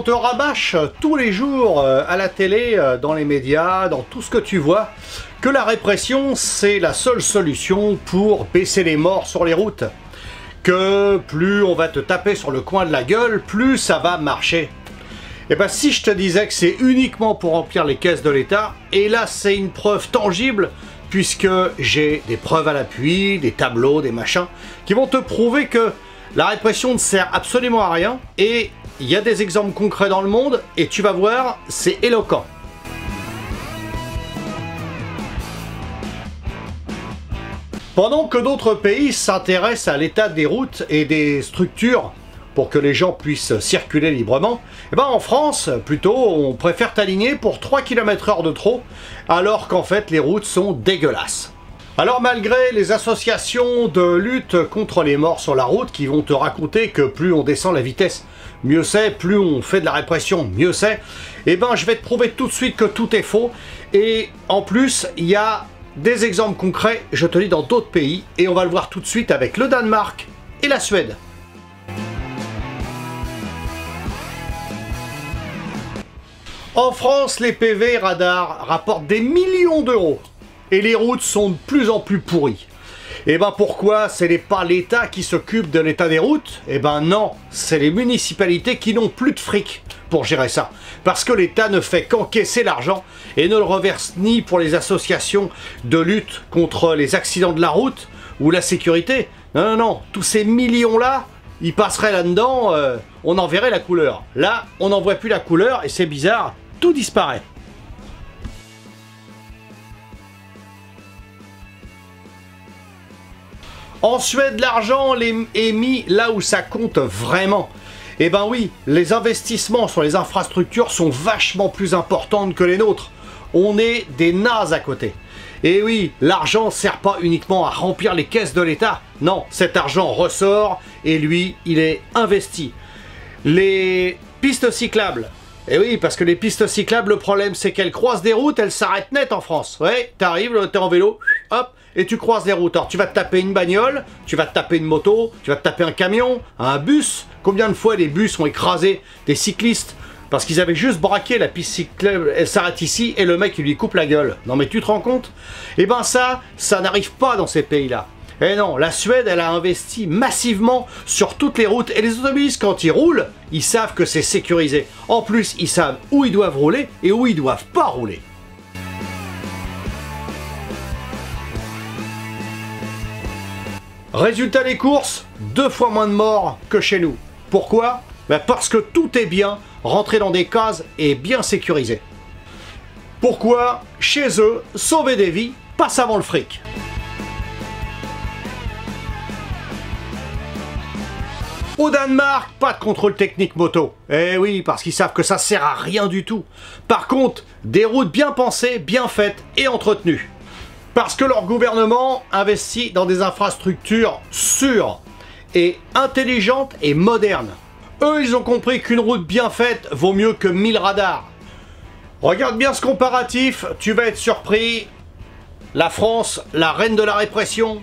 te rabâche tous les jours à la télé, dans les médias, dans tout ce que tu vois, que la répression c'est la seule solution pour baisser les morts sur les routes. Que plus on va te taper sur le coin de la gueule, plus ça va marcher. Et ben si je te disais que c'est uniquement pour remplir les caisses de l'État, et là c'est une preuve tangible, puisque j'ai des preuves à l'appui, des tableaux, des machins, qui vont te prouver que la répression ne sert absolument à rien, et il y a des exemples concrets dans le monde, et tu vas voir, c'est éloquent. Pendant que d'autres pays s'intéressent à l'état des routes et des structures pour que les gens puissent circuler librement, et ben en France, plutôt, on préfère t'aligner pour 3 km/h de trop, alors qu'en fait les routes sont dégueulasses. Alors malgré les associations de lutte contre les morts sur la route qui vont te raconter que plus on descend la vitesse, mieux c'est, plus on fait de la répression, mieux c'est, et ben je vais te prouver tout de suite que tout est faux, et en plus il y a des exemples concrets, je te dis, dans d'autres pays, et on va le voir tout de suite avec le Danemark et la Suède. En France, les PV radars rapportent des millions d'euros, et les routes sont de plus en plus pourries. Et ben pourquoi? Ce n'est pas l'État qui s'occupe de l'état des routes? Et ben non, c'est les municipalités qui n'ont plus de fric pour gérer ça. Parce que l'État ne fait qu'encaisser l'argent et ne le reverse ni pour les associations de lutte contre les accidents de la route ou la sécurité. Non, non, non, tous ces millions-là, ils passeraient là-dedans, on en verrait la couleur. Là, on n'en voit plus la couleur et c'est bizarre, tout disparaît. En Suède, l'argent est mis là où ça compte vraiment. Eh ben oui, les investissements sur les infrastructures sont vachement plus importants que les nôtres. On est des nazes à côté. Et oui, l'argent ne sert pas uniquement à remplir les caisses de l'État. Non, cet argent ressort et lui, il est investi. Les pistes cyclables. Et oui, parce que les pistes cyclables, le problème c'est qu'elles croisent des routes, elles s'arrêtent net en France. Ouais, t'arrives, t'es en vélo, hop, et tu croises des routes. Alors tu vas te taper une bagnole, tu vas te taper une moto, tu vas te taper un camion, un bus. Combien de fois les bus ont écrasé des cyclistes parce qu'ils avaient juste braqué la piste cyclable, elle s'arrête ici et le mec il lui coupe la gueule. Non mais tu te rends compte? Eh ben ça n'arrive pas dans ces pays-là. Et non, la Suède, elle a investi massivement sur toutes les routes. Et les automobilistes, quand ils roulent, ils savent que c'est sécurisé. En plus, ils savent où ils doivent rouler et où ils doivent pas rouler. Résultat des courses, 2 fois moins de morts que chez nous. Pourquoi? Ben parce que tout est bien rentré dans des cases et bien sécurisé. Pourquoi? Chez eux, sauver des vies passe avant le fric. Au Danemark, pas de contrôle technique moto. Eh oui, parce qu'ils savent que ça sert à rien du tout. Par contre, des routes bien pensées, bien faites et entretenues. Parce que leur gouvernement investit dans des infrastructures sûres et intelligentes et modernes. Eux, ils ont compris qu'une route bien faite vaut mieux que 1000 radars. Regarde bien ce comparatif, tu vas être surpris. La France, la reine de la répression.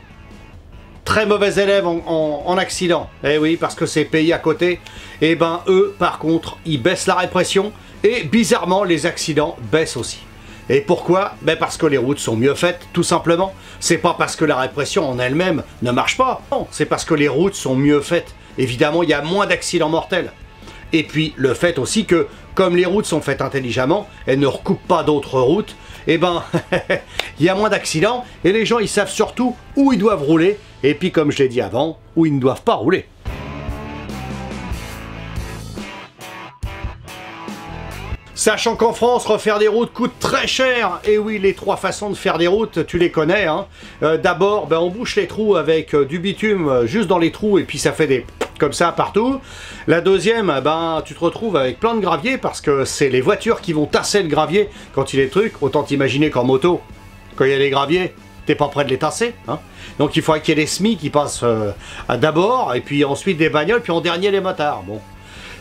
Très mauvais élève en accident. Eh oui, parce que ces pays à côté, eh ben eux, par contre, ils baissent la répression et bizarrement, les accidents baissent aussi. Et pourquoi? Ben parce que les routes sont mieux faites, tout simplement. C'est pas parce que la répression en elle-même ne marche pas. Non, c'est parce que les routes sont mieux faites. Évidemment, il y a moins d'accidents mortels. Et puis, le fait aussi que, comme les routes sont faites intelligemment, elles ne recoupent pas d'autres routes, eh ben, il y a moins d'accidents et les gens, ils savent surtout où ils doivent rouler. Et puis, comme je l'ai dit avant, où ils ne doivent pas rouler. Sachant qu'en France, refaire des routes coûte très cher. Et oui, les 3 façons de faire des routes, tu les connais. Hein. D'abord, ben, on bouche les trous avec du bitume juste dans les trous et puis ça fait des comme ça partout. La deuxième, ben, tu te retrouves avec plein de gravier parce que c'est les voitures qui vont tasser le gravier quand il est truc. Autant t'imaginer qu'en moto, quand il y a les graviers, t'es pas prêt de les tasser. Hein. Donc il faudrait qu'il y ait des SMI qui passent d'abord et puis ensuite des bagnoles, puis en dernier les motards. Bon.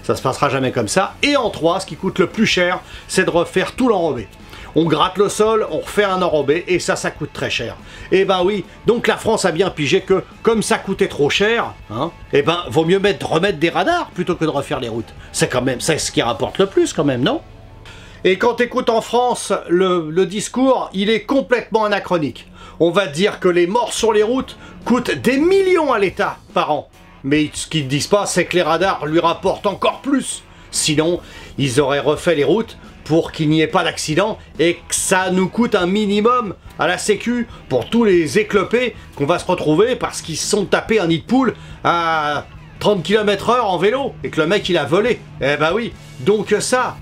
Ça se passera jamais comme ça. Et en 3, ce qui coûte le plus cher, c'est de refaire tout l'enrobé. on gratte le sol, on refait un enrobé, et ça coûte très cher. Et ben oui, donc la France a bien pigé que, comme ça coûtait trop cher, hein, et ben vaut mieux remettre des radars plutôt que de refaire les routes. C'est ce qui rapporte le plus quand même, non? Et quand t'écoutes en France, le discours, il est complètement anachronique. On va dire que les morts sur les routes coûtent des millions à l'État par an. Mais ce qu'ils ne disent pas, c'est que les radars lui rapportent encore plus. Sinon, ils auraient refait les routes pour qu'il n'y ait pas d'accident et que ça nous coûte un minimum à la sécu pour tous les éclopés qu'on va se retrouver parce qu'ils se sont tapés un nid de poule à 30 km/h en vélo et que le mec il a volé. Eh ben oui, donc ça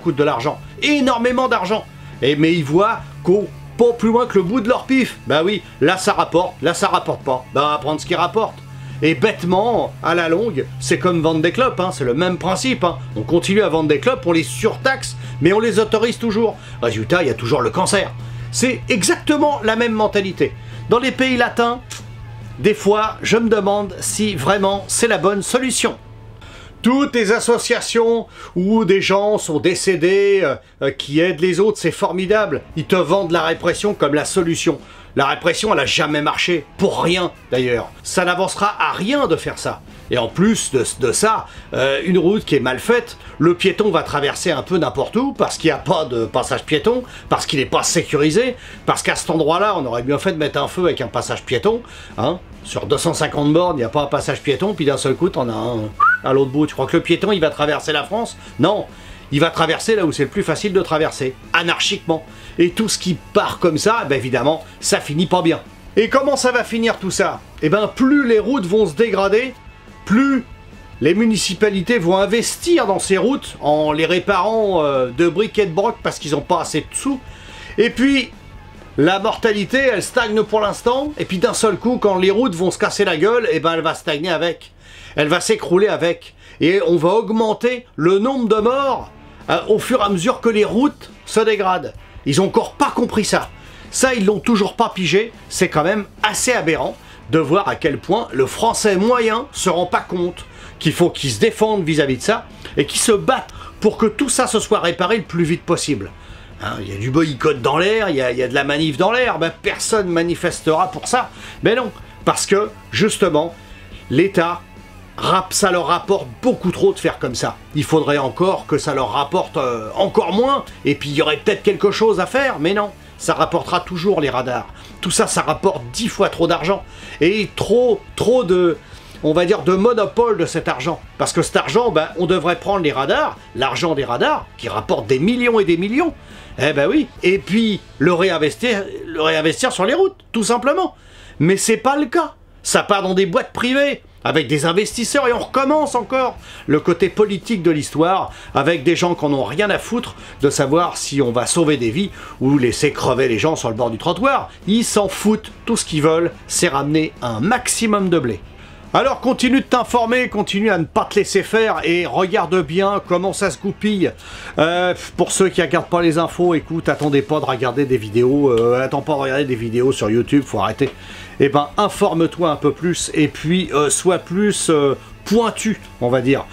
coûte de l'argent, énormément d'argent. Mais ils voient qu'au pas plus loin que le bout de leur pif. Bah oui, là ça rapporte pas. Bah on va prendre ce qui rapporte. Et bêtement, à la longue, c'est comme vendre des clopes, hein, c'est le même principe. Hein. On continue à vendre des clopes, on les surtaxe, mais on les autorise toujours. Résultat, il y a toujours le cancer. C'est exactement la même mentalité. Dans les pays latins, des fois, je me demande si vraiment c'est la bonne solution. Toutes les associations où des gens sont décédés, qui aident les autres, c'est formidable. Ils te vendent la répression comme la solution. La répression, elle a jamais marché. Pour rien, d'ailleurs. Ça n'avancera à rien de faire ça. Et en plus de ça, une route qui est mal faite, le piéton va traverser un peu n'importe où, parce qu'il n'y a pas de passage piéton, parce qu'il n'est pas sécurisé, parce qu'à cet endroit-là, on aurait bien fait de mettre un feu avec un passage piéton. Hein. Sur 250 bornes, il n'y a pas un passage piéton, puis d'un seul coup, t'en as un à l'autre bout. Tu crois que le piéton, il va traverser la France? Non. Il va traverser là où c'est le plus facile de traverser, anarchiquement. Et tout ce qui part comme ça, ben évidemment, ça finit pas bien. Et comment ça va finir tout ça? Eh ben, plus les routes vont se dégrader, plus les municipalités vont investir dans ces routes en les réparant de briques et de broc parce qu'ils n'ont pas assez de sous. Et puis, la mortalité, elle stagne pour l'instant. Et puis d'un seul coup, quand les routes vont se casser la gueule, eh ben, elle va stagner avec. Elle va s'écrouler avec. Et on va augmenter le nombre de morts au fur et à mesure que les routes se dégradent. Ils n'ont encore pas compris ça. Ça, ils l'ont toujours pas pigé. C'est quand même assez aberrant de voir à quel point le Français moyen se rend pas compte qu'il faut qu'il se défende vis-à-vis de ça et qu'il se batte pour que tout ça se soit réparé le plus vite possible. Hein, il y a du boycott dans l'air, il y a de la manif dans l'air, ben, personne manifestera pour ça. Mais non, parce que, justement, l'État, ça leur rapporte beaucoup trop de faire comme ça. Il faudrait encore que ça leur rapporte encore moins, et puis il y aurait peut-être quelque chose à faire, mais non. Ça rapportera toujours les radars. Tout ça, ça rapporte 10 fois trop d'argent. Et trop de, on va dire, de monopole de cet argent. Parce que cet argent, ben, on devrait prendre les radars, l'argent des radars, qui rapporte des millions et des millions. Eh ben oui. Et puis, le réinvestir sur les routes, tout simplement. Mais c'est pas le cas. Ça part dans des boîtes privées, avec des investisseurs, et on recommence encore le côté politique de l'histoire, avec des gens qui n'en ont rien à foutre de savoir si on va sauver des vies ou laisser crever les gens sur le bord du trottoir. Ils s'en foutent, tout ce qu'ils veulent, c'est ramener un maximum de blé. Alors continue de t'informer, continue à ne pas te laisser faire et regarde bien comment ça se goupille. Pour ceux qui ne regardent pas les infos, écoute, attendez pas de regarder des vidéos, attends pas de regarder des vidéos sur YouTube, faut arrêter. Eh ben, informe-toi un peu plus et puis sois plus pointu, on va dire.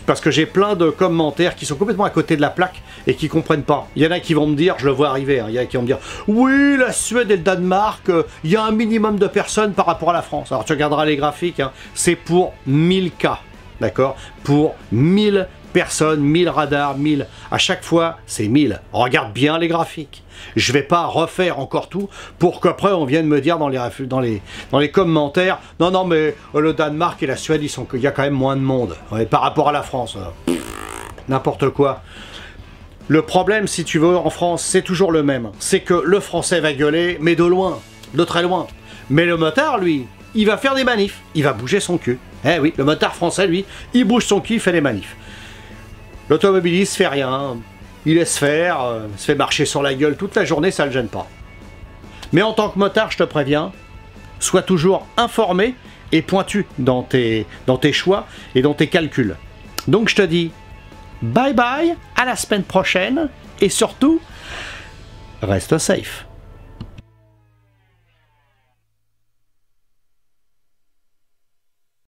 Parce que j'ai plein de commentaires qui sont complètement à côté de la plaque et qui comprennent pas. Il y en a qui vont me dire, je le vois arriver, hein, il y en a qui vont me dire « Oui, la Suède et le Danemark, il y a un minimum de personnes par rapport à la France. » Alors tu regarderas les graphiques, hein, c'est pour 1000 cas, d'accord? Pour 1000 personnes, 1000 radars, 1000. À chaque fois, c'est 1000. Regarde bien les graphiques. Je vais pas refaire encore tout pour qu'après on vienne me dire dans les commentaires « Non, non, mais le Danemark et la Suède, il y a quand même moins de monde ouais, par rapport à la France. » N'importe quoi. Le problème, si tu veux, en France, c'est toujours le même. C'est que le Français va gueuler, mais de loin, de très loin. Mais le motard, lui, il va faire des manifs. Il va bouger son cul. Eh oui, le motard français, lui, il bouge son cul, il fait des manifs. L'automobiliste fait rien. Il laisse faire, se fait marcher sur la gueule toute la journée, ça le gêne pas. Mais en tant que motard, je te préviens, sois toujours informé et pointu dans tes choix et dans tes calculs. Donc je te dis, bye bye, à la semaine prochaine, et surtout, reste safe.